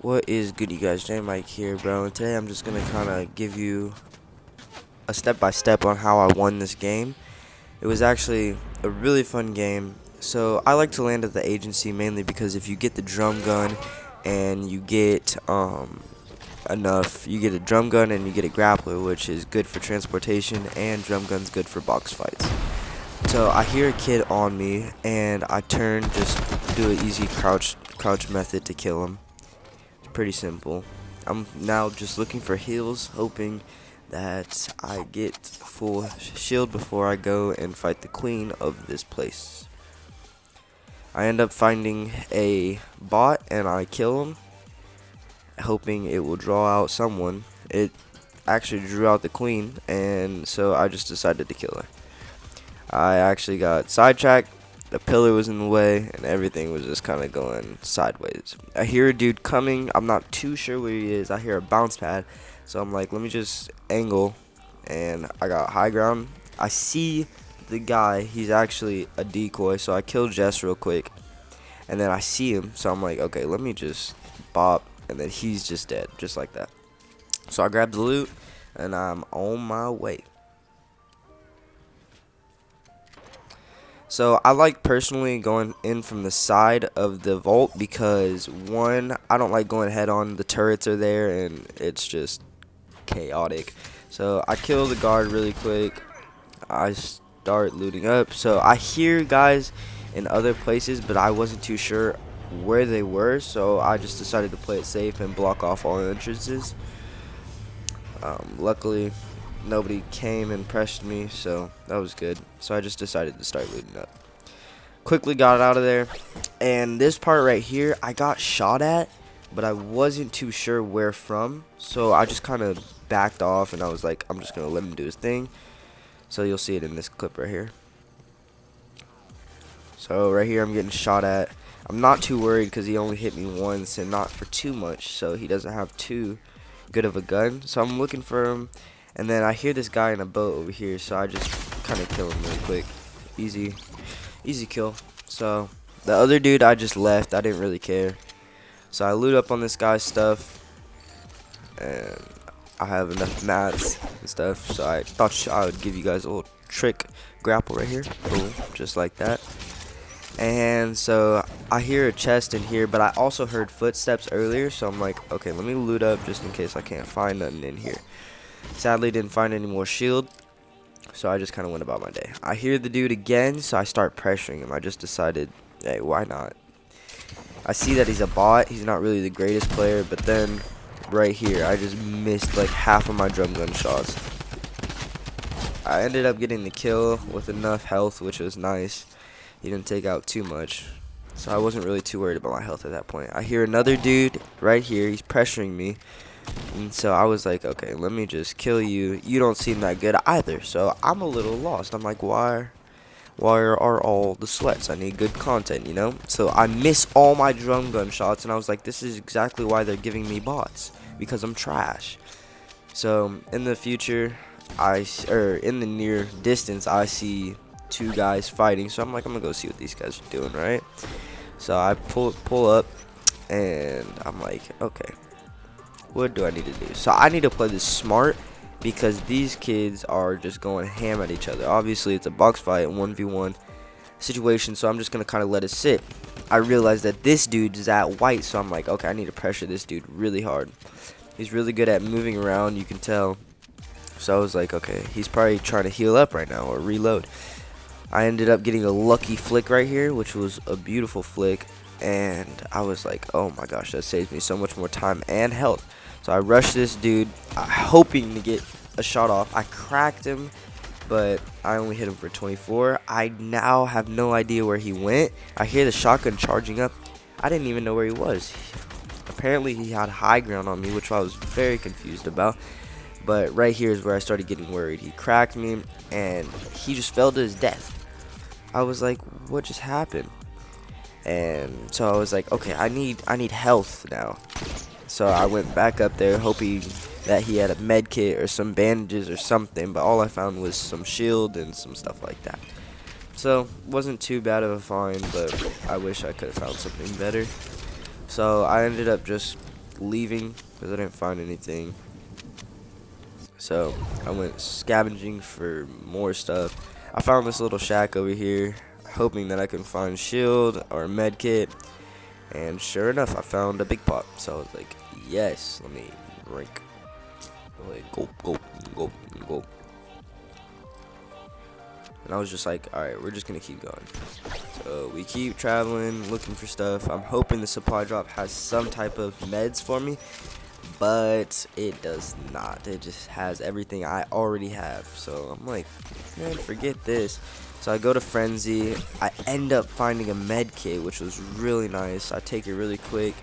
What is good, you guys? J Mike here, bro, and today I'm just gonna kind of give you a step-by-step on how I won this game. It was actually a really fun game. So I like to land at the agency mainly because if you get the drum gun and you get you get a drum gun and you get a grappler, which is good for transportation, and drum gun's good for box fights. So I hear a kid on me, and I turn, just do an easy crouch method to kill him. Pretty simple. I'm now just looking for heals, hoping that I get full shield before I go and fight the queen of this place. I end up finding a bot and I kill him, hoping it will draw out someone. It actually drew out the queen, and so I just decided to kill her. I actually got sidetracked. The pillar was in the way, and everything was just kind of going sideways. I hear a dude coming. I'm not too sure where he is. I hear a bounce pad, so I'm like, let me just angle, and I got high ground. I see the guy. He's actually a decoy, so I kill Jess real quick, and then I see him, so I'm like, okay, let me just bop, and then he's just dead, just like that. So I grab the loot, and I'm on my way. So I like personally going in from the side of the vault because, one, I don't like going head on. The turrets are there and it's just chaotic. So I kill the guard really quick. I start looting up. So I hear guys in other places, but I wasn't too sure where they were. So I just decided to play it safe and block off all entrances. Luckily, nobody came and pressed me, so that was good. So I just decided to start looting up. Quickly got out of there, and this part right here, I got shot at, but I wasn't too sure where from, so I just kind of backed off, and I was like, I'm just going to let him do his thing. So you'll see it in this clip right here. So right here, I'm getting shot at. I'm not too worried because he only hit me once and not for too much, so he doesn't have too good of a gun. So I'm looking for him. And then I hear this guy in a boat over here, so I just kind of kill him really quick. Easy kill. So the other dude, I just left. I didn't really care. So I loot up on this guy's stuff, and I have enough mats and stuff. So I thought I would give you guys a little trick grapple right here. Boom, just like that. And so I hear a chest in here, but I also heard footsteps earlier. So I'm like, okay, let me loot up just in case I can't find nothing in here. Sadly, didn't find any more shield, so I just kind of went about my day. I hear the dude again, so I start pressuring him. I just decided, hey, why not? I see that he's a bot. He's not really the greatest player, but then right here, I just missed like half of my drum gun shots. I ended up getting the kill with enough health, which was nice. He didn't take out too much, so I wasn't really too worried about my health at that point. I hear another dude right here. He's pressuring me. And so I was like, okay, let me just kill you. You don't seem that good either. So I'm a little lost. I'm like, why are all the sweats? I need good content, you know? So I miss all my drum gun shots, and I was like, this is exactly why they're giving me bots, because I'm trash. So in the future, in the near distance, I see two guys fighting. So I'm like, I'm gonna go see what these guys are doing, right? So I pull up, and I'm like, okay, what do I need to do? So I need to play this smart because these kids are just going ham at each other. Obviously, it's a box fight, 1v1 situation, so I'm just going to kind of let it sit. I realized that this dude is at white, so I'm like, okay, I need to pressure this dude really hard. He's really good at moving around, you can tell. So I was like, okay, he's probably trying to heal up right now or reload. I ended up getting a lucky flick right here, which was a beautiful flick. And I was like, oh my gosh, that saves me so much more time and health. So I rushed this dude, hoping to get a shot off. I cracked him, but I only hit him for 24. I now have no idea where he went. I hear the shotgun charging up. I didn't even know where he was. Apparently he had high ground on me, which I was very confused about. But right here is where I started getting worried. He cracked me, and he just fell to his death. I was like, what just happened? And so I was like, okay, I need health now. So I went back up there hoping that he had a med kit or some bandages or something, but all I found was some shield and some stuff like that. So wasn't too bad of a find, but I wish I could have found something better. So I ended up just leaving because I didn't find anything. So I went scavenging for more stuff. I found this little shack over here, hoping that I can find shield or med kit. And sure enough, I found a big pot. So I was like, yes, let me drink. Like, go, go, go, go. And I was just like, alright, we're just going to keep going. So we keep traveling, looking for stuff. I'm hoping the supply drop has some type of meds for me. But it does not. It just has everything I already have. So I'm like, man, forget this. So I go to Frenzy. I end up finding a med kit, which was really nice. I take it really quick.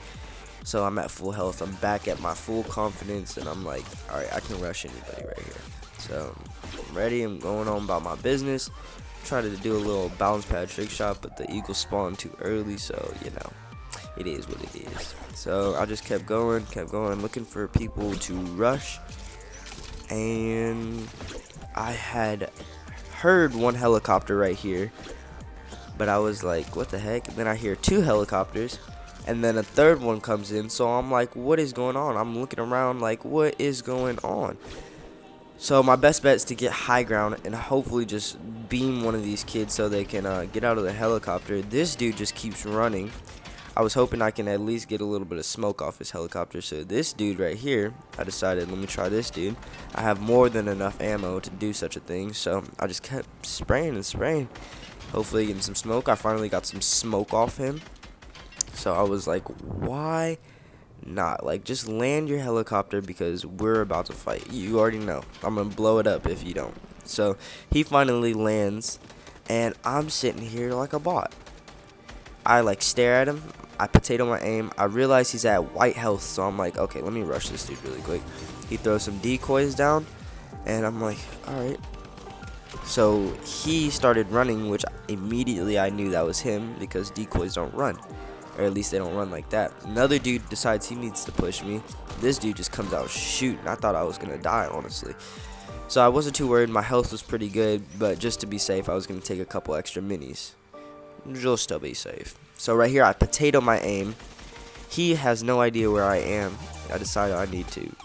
So I'm at full health. I'm back at my full confidence. And I'm like, alright, I can rush anybody right here. So I'm ready. I'm going on about my business. Try to do a little bounce pad trick shot, but the eagle spawned too early. So, you know, it is what it is. So I just kept going, looking for people to rush. And I had heard one helicopter right here, but I was like, what the heck? And then I hear 2 helicopters, and then a third one comes in. So I'm like, what is going on? I'm looking around like, what is going on? So my best bet is to get high ground and hopefully just beam one of these kids so they can get out of the helicopter. This dude just keeps running. I was hoping I can at least get a little bit of smoke off his helicopter. So this dude right here, I decided, let me try this dude. I have more than enough ammo to do such a thing. So I just kept spraying and spraying. Hopefully getting some smoke. I finally got some smoke off him. So I was like, why not? Like, just land your helicopter because we're about to fight. You already know. I'm going to blow it up if you don't. So he finally lands, and I'm sitting here like a bot. I like stare at him. I potato my aim. I realize he's at white health, so I'm like, okay, let me rush this dude really quick. He throws some decoys down, and I'm like, alright. So he started running, which immediately I knew that was him because decoys don't run. Or at least they don't run like that. Another dude decides he needs to push me. This dude just comes out shooting. I thought I was going to die, honestly. So I wasn't too worried. My health was pretty good, but just to be safe, I was going to take a couple extra minis. Just to be safe. So right here, I potato my aim. He has no idea where I am. I decided I need to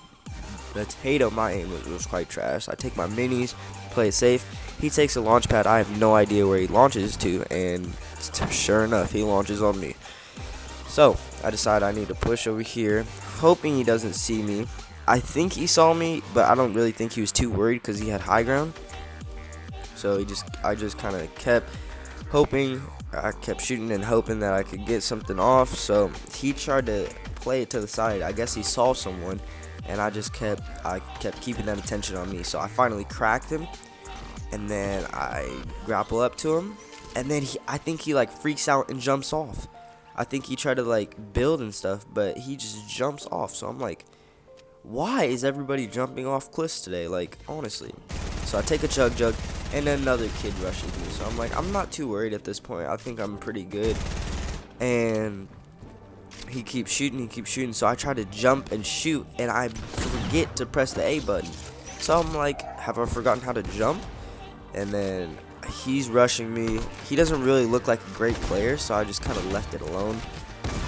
potato my aim, which was quite trash. I take my minis, play it safe. He takes a launch pad. I have no idea where he launches to, and sure enough, he launches on me. So I decide I need to push over here, hoping he doesn't see me. I think he saw me, but I don't really think he was too worried because he had high ground. So I just kind of kept hoping. I kept shooting and hoping that I could get something off. So he tried to play it to the side. I guess he saw someone, and I kept keeping that attention on me. So I finally cracked him, and then I grapple up to him, and then I think he like freaks out and jumps off. I think he tried to like build and stuff, but he just jumps off. So I'm like, why is everybody jumping off cliffs today? Like, honestly. So I take a chug, and then another kid rushes me. So I'm like, I'm not too worried at this point. I think I'm pretty good. And he keeps shooting. So I try to jump and shoot, and I forget to press the A button. So I'm like, have I forgotten how to jump? And then he's rushing me. He doesn't really look like a great player, so I just kind of left it alone.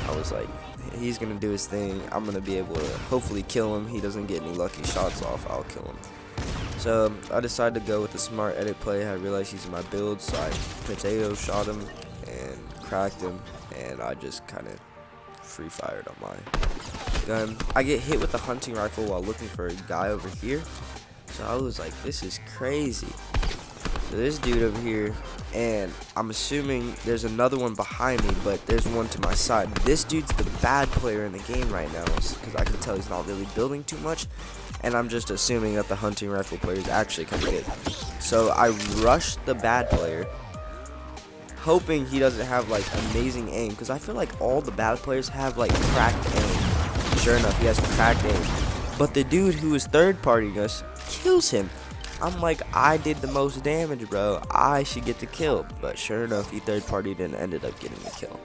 I was like, he's going to do his thing. I'm going to be able to hopefully kill him. He doesn't get any lucky shots off. I'll kill him. So I decided to go with the smart edit play. I realized he's in my build, so I potato shot him and cracked him, and I just kind of free fired on my gun. I get hit with the hunting rifle while looking for a guy over here. So I was like, this is crazy. So this dude over here, and I'm assuming there's another one behind me, but there's one to my side. This dude's the bad player in the game right now, because I can tell he's not really building too much, and I'm just assuming that the hunting rifle player is actually kind of good. So I rush the bad player, hoping he doesn't have like amazing aim, because I feel like all the bad players have like cracked aim. Sure enough, he has cracked aim, but the dude who is third partying us kills him. I'm like, I did the most damage, bro. I should get the kill. But sure enough, he third partied and ended up getting the kill.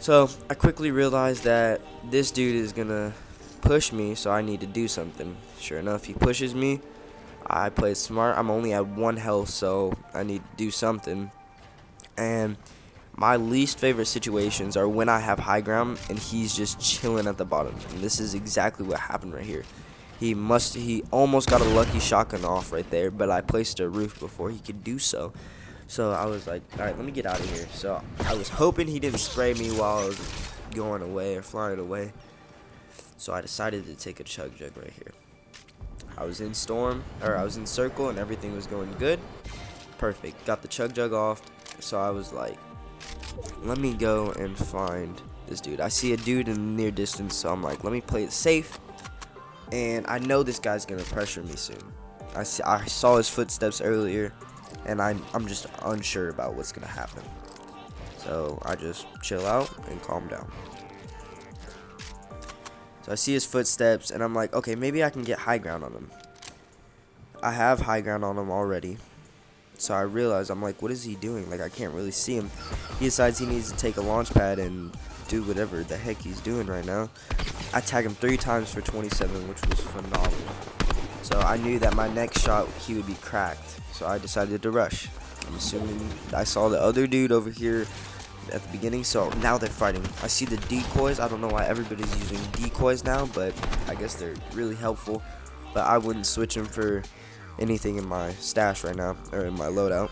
So I quickly realized that this dude is gonna push me, so I need to do something. Sure enough, he pushes me. I play it smart. I'm only at 1 health, so I need to do something. And My least favorite situations are when I have high ground and he's just chilling at the bottom. And this is exactly what happened right here. He almost got a lucky shotgun off right there, but I placed a roof before he could do so. So I was like, all right, let me get out of here. So I was hoping he didn't spray me while I was going away or flying away. So I decided to take a chug jug right here. I was in circle, and everything was going good. Perfect. Got the chug jug off. So I was like, let me go and find this dude. I see a dude in the near distance, so I'm like, let me play it safe. And I know this guy's gonna pressure me soon. I saw his footsteps earlier, and I'm just unsure about what's gonna happen. So I just chill out and calm down. So I see his footsteps, and I'm like, okay, maybe I can get high ground on him. I have high ground on him already. So I realize, I'm like, what is he doing? Like, I can't really see him. He decides he needs to take a launch pad and do whatever the heck he's doing right now. I tag him 3 times for 27, which was phenomenal. So I knew that my next shot, he would be cracked. So I decided to rush. I'm assuming I saw the other dude over here at the beginning, so now they're fighting. I see the decoys. I don't know why everybody's using decoys now, but I guess they're really helpful. But I wouldn't switch them for anything in my stash right now, or in my loadout.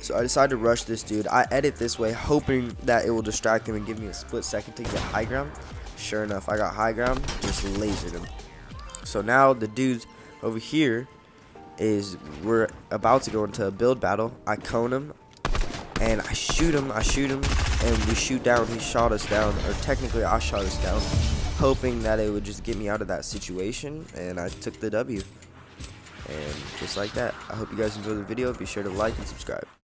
So I decided to rush this dude. I edit this way hoping that it will distract him and give me a split second to get high ground. Sure enough, I got high ground, just lasered him. So now the dudes over here we're about to go into a build battle. I cone him and I shoot him, and we shoot down. He shot us down, or technically I shot us down, hoping that it would just get me out of that situation, and I took the W. And just like that, I hope you guys enjoyed the video. Be sure to like and subscribe.